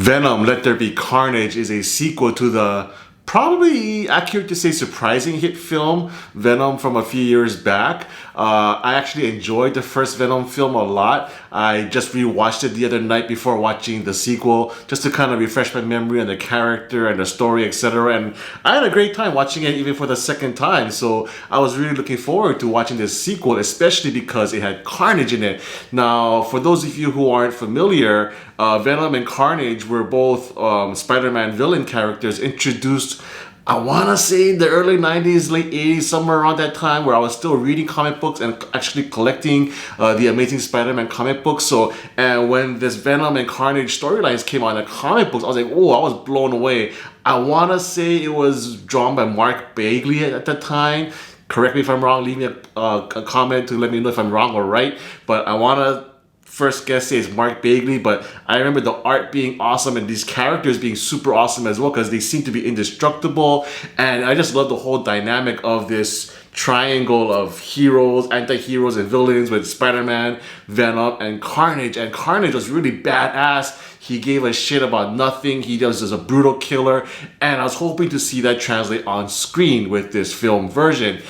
Venom, Let There Be Carnage is a sequel to the probably accurate to say surprising hit film Venom from a few years back. I actually enjoyed the first Venom film a lot. I just rewatched it the other night before watching the sequel just to kind of refresh my memory on the character and the story, etc. And I had a great time watching it even for the second time. So I was really looking forward to watching this sequel, especially because it had Carnage in it. Now, for those of you who aren't familiar, Venom and Carnage were both Spider-Man villain characters introduced, I want to say, in the early 90s, late 80s, somewhere around that time, where I was still reading comic books and actually collecting the Amazing Spider-Man comic books. So, and when this Venom and Carnage storylines came out in the comic books, I was like, oh, I was blown away. I want to say it was drawn by Mark Bagley at the time. Correct me if I'm wrong, leave me a comment to let me know if I'm wrong or right. But I want to first guess is Mark Bagley, but I remember the art being awesome and these characters being super awesome as well because they seem to be indestructible, and I just love the whole dynamic of this triangle of heroes, anti-heroes, and villains with Spider-Man, Venom, and Carnage. And Carnage was really badass. He gave a shit about nothing. He was just a brutal killer, and I was hoping to see that translate on screen with this film version.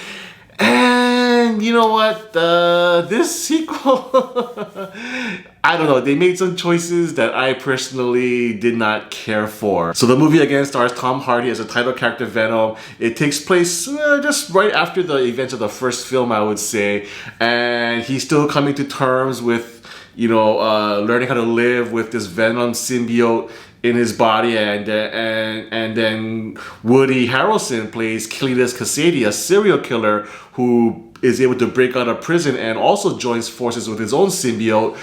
And you know what? This sequel, I don't know, they made some choices that I personally did not care for. So the movie again stars Tom Hardy as a title character Venom. It takes place just right after the events of the first film, I would say. And he's still coming to terms with, learning how to live with this Venom symbiote in his body, and then Woody Harrelson plays Cletus Kasady, a serial killer who is able to break out of prison and also joins forces with his own symbiote,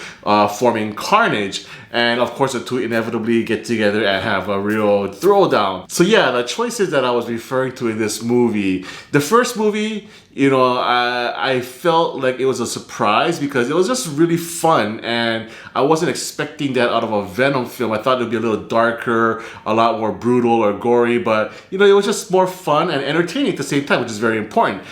forming Carnage. And of course, the two inevitably get together and have a real throwdown. So yeah, the choices that I was referring to in this movie, the first movie, I felt like it was a surprise because it was just really fun, and I wasn't expecting that out of a Venom film. I thought it would be a little darker, a lot more brutal or gory, but it was just more fun and entertaining at the same time, which is very important.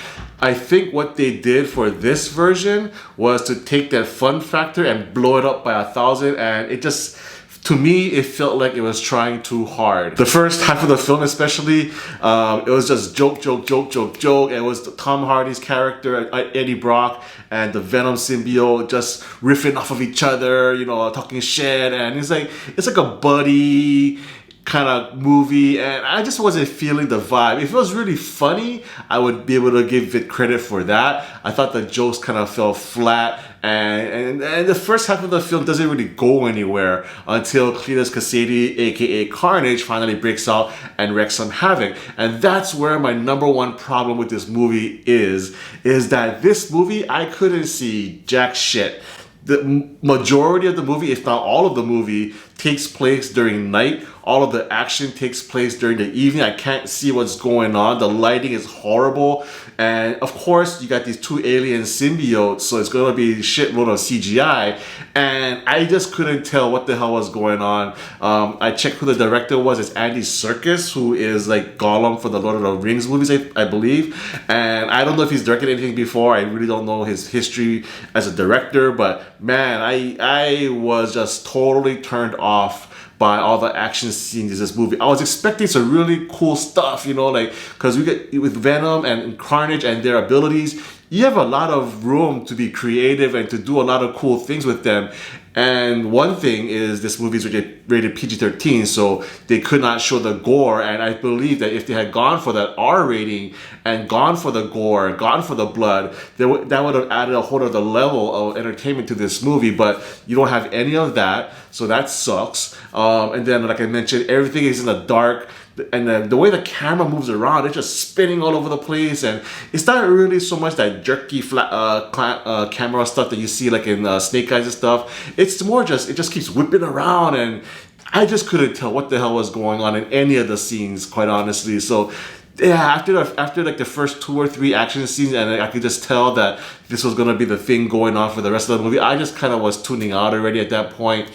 I think what they did for this version was to take that fun factor and blow it up by 1,000, and it just, to me, it felt like it was trying too hard. The first half of the film especially, it was just joke. It was Tom Hardy's character, Eddie Brock, and the Venom symbiote just riffing off of each other, talking shit, and it's like a buddy kind of movie, and I just wasn't feeling the vibe. If it was really funny, I would be able to give it credit for that. I thought the jokes kind of fell flat, and the first half of the film doesn't really go anywhere until Cletus Kasady, aka Carnage, finally breaks out and wreaks some havoc. And that's where my number one problem with this movie is that this movie, I couldn't see jack shit. The majority of the movie, if not all of the movie, takes place during night. All of the action takes place during the evening. I can't see what's going on. The lighting is horrible. And of course, you got these two alien symbiotes, so it's going to be a shitload of CGI. And I just couldn't tell what the hell was going on. I checked who the director was. It's Andy Serkis, who is like Gollum for the Lord of the Rings movies, I believe. And I don't know if he's directed anything before. I really don't know his history as a director. But man, I was just totally turned off by all the action scenes in this movie. I was expecting some really cool stuff, because we get with Venom and Carnage and their abilities, you have a lot of room to be creative and to do a lot of cool things with them. And one thing is this movie is rated PG-13, so they could not show the gore. And I believe that if they had gone for that R rating and gone for the gore, gone for the blood, that would have added a whole other level of entertainment to this movie. But you don't have any of that, so that sucks. And then, like I mentioned, everything is in the dark. And the way the camera moves around, it's just spinning all over the place, and it's not really so much that jerky camera stuff that you see like in Snake Eyes and stuff. It's more just, it just keeps whipping around, and I just couldn't tell what the hell was going on in any of the scenes, quite honestly. So yeah, after like the first 2 or 3 action scenes, and I could just tell that this was gonna be the thing going on for the rest of the movie, I just kind of was tuning out already at that point.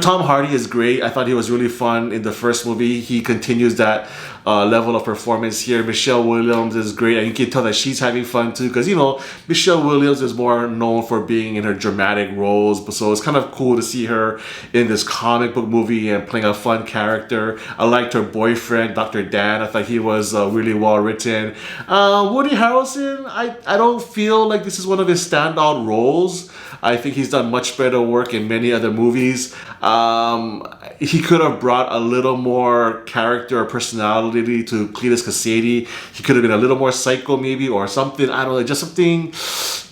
Tom Hardy is great. I thought he was really fun in the first movie. He continues that level of performance here. Michelle Williams is great, and you can tell that she's having fun too, because Michelle Williams is more known for being in her dramatic roles, but so it's kind of cool to see her in this comic book movie and playing a fun character. I liked her boyfriend, Dr. Dan. I thought he was really well written. Woody Harrelson, I don't feel like this is one of his standout roles. I think he's done much better work in many other movies. He could have brought a little more character or personality to Cletus Kasady. He could have been a little more psycho maybe, or something. I don't know, just something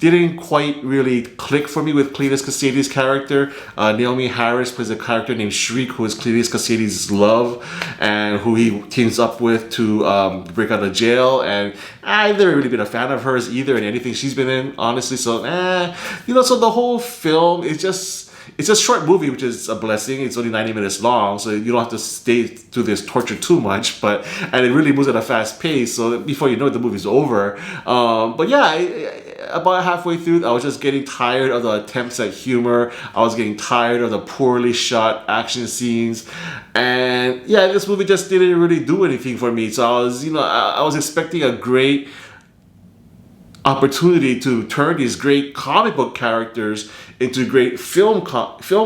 didn't quite really click for me with Cletus Kasady's character. Naomi Harris plays a character named Shriek, who is Cletus Kasady's love, and who he teams up with to break out of jail. And I've never really been a fan of hers either in anything she's been in, honestly. So, so the whole film is just... It's a short movie, which is a blessing. It's only 90 minutes long, so you don't have to stay through this torture too much. And it really moves at a fast pace, so before you know it, the movie's over. But yeah, about halfway through, I was just getting tired of the attempts at humor. I was getting tired of the poorly shot action scenes. And yeah, this movie just didn't really do anything for me. So I was expecting a great opportunity to turn these great comic book characters into great film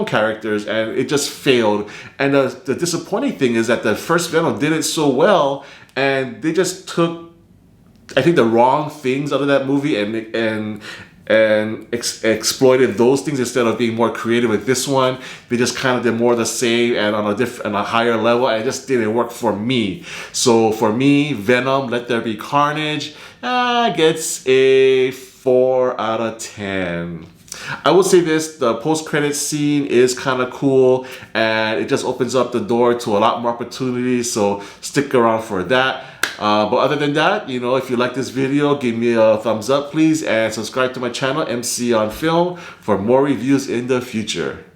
characters, and it just failed. And the disappointing thing is that the first Venom did it so well, and they just took, I think, the wrong things out of that movie and exploited those things instead of being more creative with this one. They just kind of did more of the same and on a higher level, and it just didn't work for me. So for me, Venom, Let There Be Carnage gets a 4 out of 10. I will say this, the post-credit scene is kind of cool, and it just opens up the door to a lot more opportunities, so stick around for that. But other than that, if you like this video, give me a thumbs up please, and subscribe to my channel, MC on Film, for more reviews in the future.